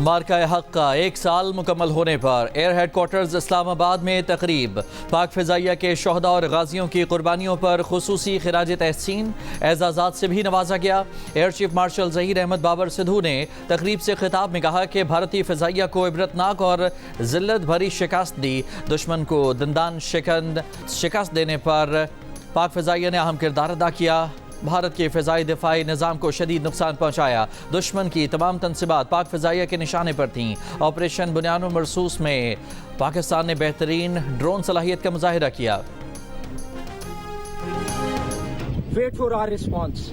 मार्का-ए-हक का 1 साल मुकम्मल होने पर एयर हेडक्वार्टर्स इस्लामाबाद में तकरीब। पाक फ़िज़ाइया के शोहदा और गाजियों की कुर्बानियों पर खुसूसी खिराज तहसीन एजाज़ात से भी नवाजा गया। Air chief marshal Zaheer Ahmed Babar Sidhu ने तकरीब से खिताब में कहा कि भारतीय फ़िज़ाइया को इबरतनाक और ज़िल्लत भरी शिकस्त दी। दुश्मन को दंदान शिकस्त देने पर पाक फ़िज़ाइया ने अहम किरदार अदा किया। भारत के फ़िज़ाई दिफाई निज़ाम को शदीद नुकसान पहुँचाया। दुश्मन की तमाम तनसीबात पाक फ़िज़ाइया के निशाने पर थीं। ऑपरेशन बुनियाद मरसूस में पाकिस्तान ने बेहतरीन ड्रोन सलाहियत का मुजाहिरा किया। Wait for our response.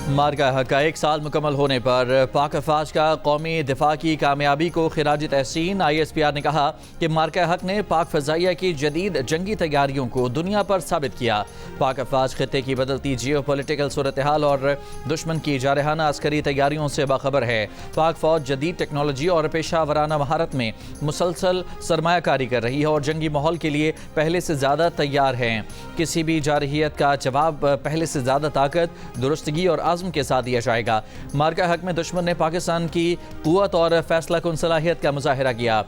मार्का-ए-हक का 1 साल मुकम्मल होने पर पाक अफवाज का कौमी दिफा की कामयाबी को खिराज तहसीन। ISPR ने कहा कि मार्का-ए-हक ने पाक फ़िज़ाइया की जदीद जंगी तैयारियों को दुनिया पर साबित किया। पाक अफवाज खित्ते की बदलती जियो पोलिटिकल सूरत हाल और दुश्मन की जारहाना अस्करी तैयारियों से बाखबर है। पाक फ़ौज जदीद टेक्नोलॉजी और पेशा वराना महारत में मुसलसल सरमायाकारी कर रही है और जंगी माहौल के लिए पहले से ज़्यादा तैयार है। किसी भी जारहियत का जवाब पहले से ज़्यादा ताकत, दुरुस्तगी और आज़म के साथ दिया जाएगा। मार्का-ए-हक में दुश्मन ने पाकिस्तान की कुव्वत और फैसला कुन सलाहियत का मुजाहिरा किया।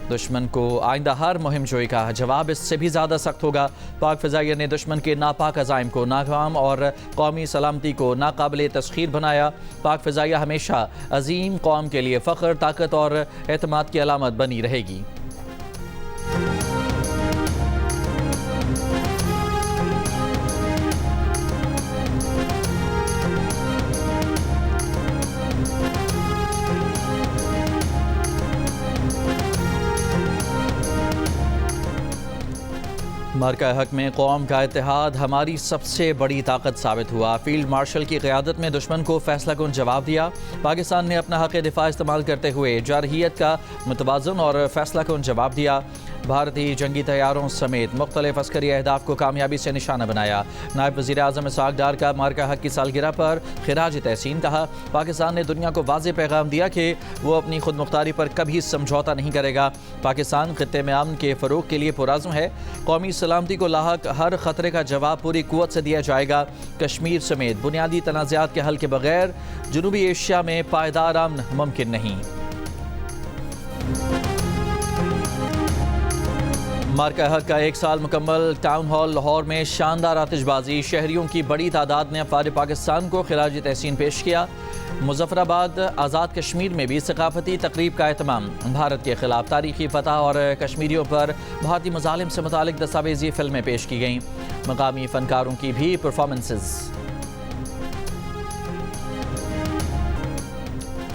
दुश्मन को आइंदा हर मुहिम जोई का जवाब इससे भी ज़्यादा सख्त होगा। पाक फ़िज़ाइया ने दुश्मन के नापाक अज़ाइम को नाकाम और कौमी सलामती को नाकाबिल तस्खीर बनाया। पाक फ़िज़ाइया हमेशा अजीम कौम के लिए फ़ख्र, ताकत और एतमाद की अलामत बनी रहेगी। मार्का-ए-हक में कौम का इत्तेहाद हमारी सबसे बड़ी ताकत साबित हुआ। फील्ड मार्शल की क़यादत में दुश्मन को फैसला कुन जवाब दिया। पाकिस्तान ने अपना हक़ दिफा इस्तेमाल करते हुए जारहियत का मुतवाज़न और फैसला कुन जवाब दिया। भारतीय जंगी तैयारों समेत मुख्तलिफ अस्करी अहदाफ को कामयाबी से निशाना बनाया। नायब वज़ीर आज़म इसहाक़ डार का मार्का-ए-हक की सालगिरह पर खिराज तहसीन। कहा, पाकिस्तान ने दुनिया को वाज़ेह पैगाम दिया कि वो अपनी खुद मुख्तारी पर कभी समझौता नहीं करेगा। पाकिस्तान खित्ते में अमन के फ़रोग़ के लिए पुरज़्म है। कौमी सलामती को लाहक हर ख़तरे का जवाब पूरी कुव्वत से दिया जाएगा। कश्मीर समेत बुनियादी तनाज़ात के हल के बगैर जनूबी एशिया में पायदार अमन मुमकिन नहीं। मार्का-ए-हक का 1 साल मुकम्मल। टाउन हॉल लाहौर में शानदार आतिशबाजी। शहरियों की बड़ी तादाद ने अफ़वाद पाकिस्तान को खिराज तहसीन पेश किया। मुज़फ़्फ़राबाद आज़ाद कश्मीर में भी सकाफ़ती तक़रीब का एहतमाम। भारत के ख़िलाफ़ तारीख़ी फ़तह और कश्मीरियों पर भारतीय मज़ालिम से मुतालिक दस्तावेज़ी फ़िल्में पेश की गईं। मकामी फ़नकारों की भी परफॉर्मेंसेस।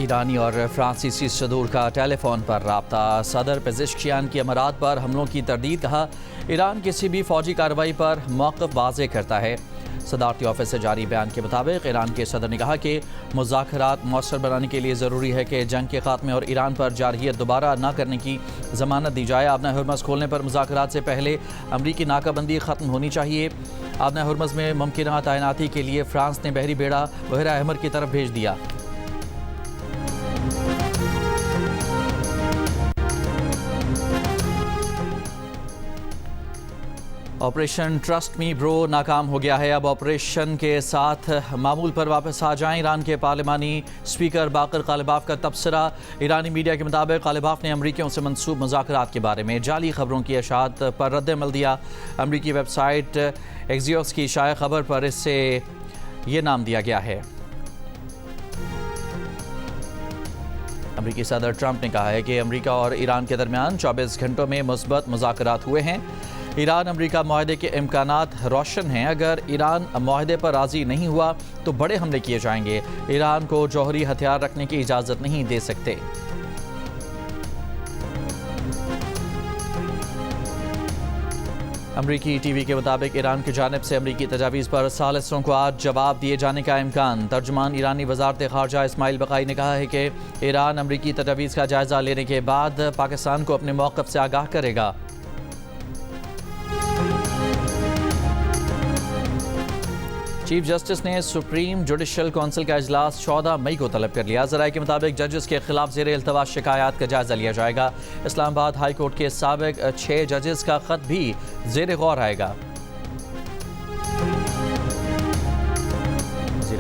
ईरानी और फ्रांसीसी सदूर का टेलीफोन पर राब्ता। सदर पेज़ेश्कियान की अमारात पर हमलों की तरदीद। कहा, ईरान किसी भी फ़ौजी कार्रवाई पर मौक़िफ़ वाज़ेह करता है। सदारती ऑफिस से जारी बयान के मुताबिक ईरान के सदर ने कहा कि मुज़ाकरात मौसर बनाने के लिए ज़रूरी है कि जंग के खात्मे और ईरान पर जारहियत दोबारा न करने की ज़मानत दी जाए। आबना हुर्मज़ खोलने पर मुज़ाकरात से पहले अमरीकी नाकाबंदी ख़त्म होनी चाहिए। आबना हुर्मज़ में मुमकिन तैनाती के लिए फ्रांस ने बहरी बेड़ा बहरा अहमर की तरफ भेज दिया। ऑपरेशन ट्रस्ट मी ब्रो नाकाम हो गया है। अब ऑपरेशन के साथ मामूल पर वापस आ जाएं। ईरान के पार्लिमानी स्पीकर बाकर कालिबाफ का तबसरा। ईरानी मीडिया के मुताबिक कालिबाफ ने अमरीकियों से मंसूब मुज़ाकरात के बारे में जाली खबरों की अशात पर रद्द-ए-अमल दिया। अमरीकी वेबसाइट एक्सियोस की शाया खबर पर इससे ये नाम दिया गया है। अमरीकी सदर ट्रंप ने कहा है कि अमरीका और ईरान के दरमियान 24 घंटों में मुस्बत मुज़ाकरात हुए हैं। ईरान अमरीका मुआहदे के इम्कानात रोशन हैं। अगर ईरान मुआहदे पर राज़ी नहीं हुआ तो बड़े हमले किए जाएंगे। ईरान को जौहरी हथियार रखने की इजाज़त नहीं दे सकते। अमरीकी टीवी के मुताबिक ईरान की जानिब से अमरीकी तजावीज़ पर सालिसों को आज जवाब दिए जाने का इम्कान। तर्जुमान ईरानी वज़ारत ख़ारजा इस्माइल बक़ाई ने कहा है कि ईरान अमरीकी तजावीज़ का जायज़ा लेने के बाद पाकिस्तान को अपने मौक़िफ़ से आगाह करेगा। चीफ जस्टिस ने सुप्रीम जुडिशल काउंसिल का इजलास 14 मई को तलब कर लिया। ज़राए के मुताबिक जजेस के खिलाफ ज़ेर इल्तवा शिकायत का जायज़ा लिया जाएगा। इस्लामाबाद हाई कोर्ट के साबिक 6 जजेस का ख़त भी ज़ेर गौर आएगा।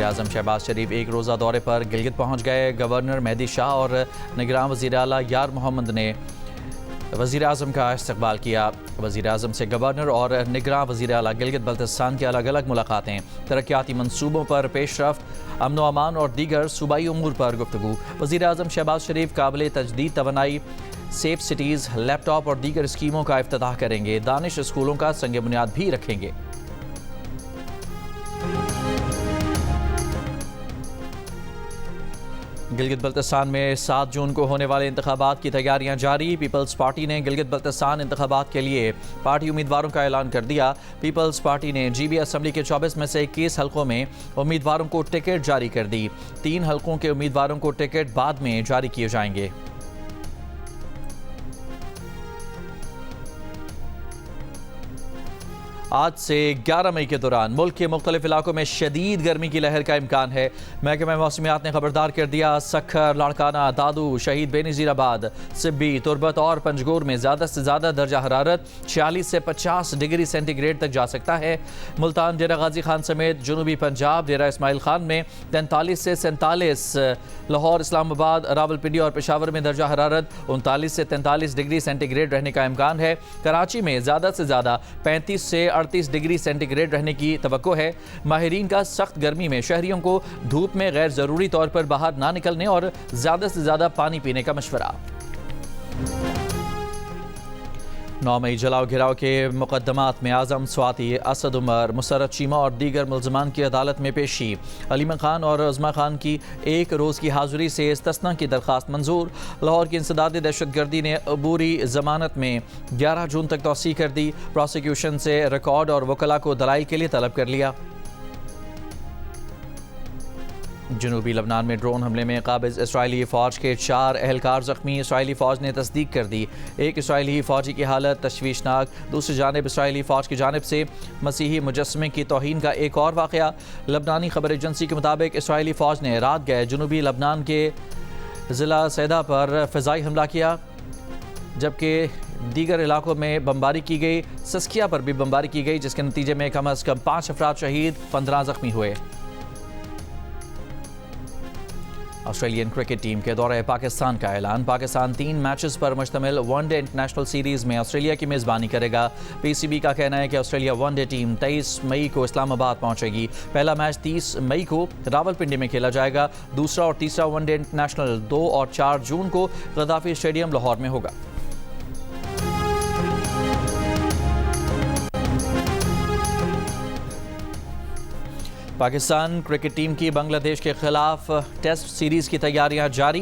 वज़ीर-ए-आज़म शहबाज शरीफ एक रोज़ा दौरे पर गिलगित पहुँच गए। गवर्नर मेहदी शाह और निगरान वज़ीर आला यार मोहम्मद ने वज़ीर-ए-आज़म का इस्तकबाल किया। वज़ीर-ए-आज़म से गवर्नर और निगरान वज़ीर आला गिलगित बल्तिस्तान की अलग अलग मुलाकातें, तरक्याती मनसूबों पर पेशरफ्त, अमन व अमान और दीगर सूबाई उमूर पर गुफ्तगू। वज़ीर-ए-आज़म शहबाज शरीफ काबिल तजदीद तवानाई, सेफ सिटीज़, लैपटॉप और दीगर स्कीमों का इफ्तिताह करेंगे। दानिश स्कूलों का संग बुनियाद भी रखेंगे। गिलगित बल्तिस्तान में 7 जून को होने वाले इंतखाबात की तैयारियां जारी। पीपल्स पार्टी ने गिलगित बल्तिस्तान इंतखाबात के लिए पार्टी उम्मीदवारों का ऐलान कर दिया। पीपल्स पार्टी ने GB असम्बली के 24 में से 21 हल्कों में उम्मीदवारों को टिकट जारी कर दी। 3 हल्कों के उम्मीदवारों को टिकट बाद में जारी किए जाएंगे। आज से 11 मई के दौरान मुल्क के मुख्तलिफ इलाकों में शदीद गर्मी की लहर का इम्कान है। महकमा मौसमियात ने खबरदार कर दिया। सखर, लाड़काना, दादू, शहीद बेनज़ीराबाद, सिब्बी, तुरबत और पंजगोर में ज़्यादा से ज़्यादा दर्जा हरारत 46 से 50 डिग्री सेंटीग्रेड तक जा सकता है। मुल्तान, डेरा गाजी खान समेत जनूबी पंजाब, डेरा इस्माइल खान में 43 से 47, लाहौर, इस्लामाबाद, रावलपिंडी और पेशावर में दर्जा हरारत 39 से 43 डिग्री सेंटीग्रेड रहने का इम्कान है। कराची में ज़्यादा से ज़्यादा 35 से 38 डिग्री सेंटीग्रेड रहने की तवक्को है। माहिरीन का सख्त गर्मी में शहरियों को धूप में गैर ज़रूरी तौर पर बाहर ना निकलने और ज़्यादा से ज़्यादा पानी पीने का मशवरा। 9 मई जलाओ घिराव के मुकदमात में आज़म स्वाति, असद उमर, मुसरत चीमा और दीगर मुल्ज़मान की अदालत में पेशी। अलीमा खान और उज़मा खान की 1 रोज़ की हाज़िरी से इस्तिस्ना की दरख्वास्त मंजूर। लाहौर की इंसदादी दहशतगर्दी ने अबूरी ज़मानत में 11 जून तक तौसी कर दी। प्रोसिक्यूशन से रिकॉर्ड और वकला को दलाइल के लिए तलब कर लिया। जनूबी लबनान में ड्रोन हमले में काबिज इसराइली फ़ौज के 4 एहलकार ज़ख्मी। इसराइली फ़ौज ने तस्दीक कर दी। एक इसराइली फ़ौजी की हालत तशवीशनाक। दूसरी जानिब इसराइली फ़ौज की जानिब से मसीही मुजस्समे की तौहीन का एक और वाक़या। लबनानी खबर एजेंसी के मुताबिक इसराइली फ़ौज ने रात गए जनूबी लबनान के ज़िला सैदा पर फ़िज़ाई हमला किया, जबकि दीगर इलाकों में बमबारी की गई। सस्किया पर भी बमबारी की गई, जिसके नतीजे में कम अज़ कम 5 अफराद शहीद, 15 ज़ख्मी हुए। ऑस्ट्रेलियन क्रिकेट टीम के दौरे पाकिस्तान का ऐलान। पाकिस्तान 3 मैचेस पर मुश्तमिल वनडे इंटरनेशनल सीरीज़ में ऑस्ट्रेलिया की मेज़बानी करेगा। PCB का कहना है कि ऑस्ट्रेलिया वनडे टीम 23 मई को इस्लामाबाद पहुंचेगी। पहला मैच 30 मई को रावलपिंडी में खेला जाएगा। दूसरा और तीसरा वनडे इंटरनेशनल 2 और 4 जून को गद्दाफी स्टेडियम लाहौर में होगा। पाकिस्तान क्रिकेट टीम की बांग्लादेश के खिलाफ टेस्ट सीरीज़ की तैयारियां जारी।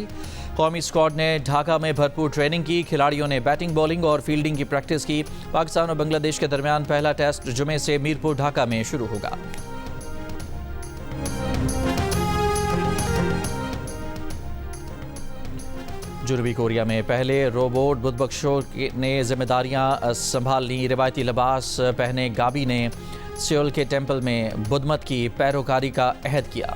कौमी स्क्वाड ने ढाका में भरपूर ट्रेनिंग की। खिलाड़ियों ने बैटिंग, बॉलिंग और फील्डिंग की प्रैक्टिस की। पाकिस्तान और बांग्लादेश के दरमियान पहला टेस्ट जुमे से मीरपुर ढाका में शुरू होगा। जनूबी कोरिया में पहले रोबोट बुद्धबख्शों ने जिम्मेदारियां संभाल ली। रिवायती लिबास पहने गाबी ने सियोल के टेंपल में बुद्धमत की पैरोकारी का अहद किया।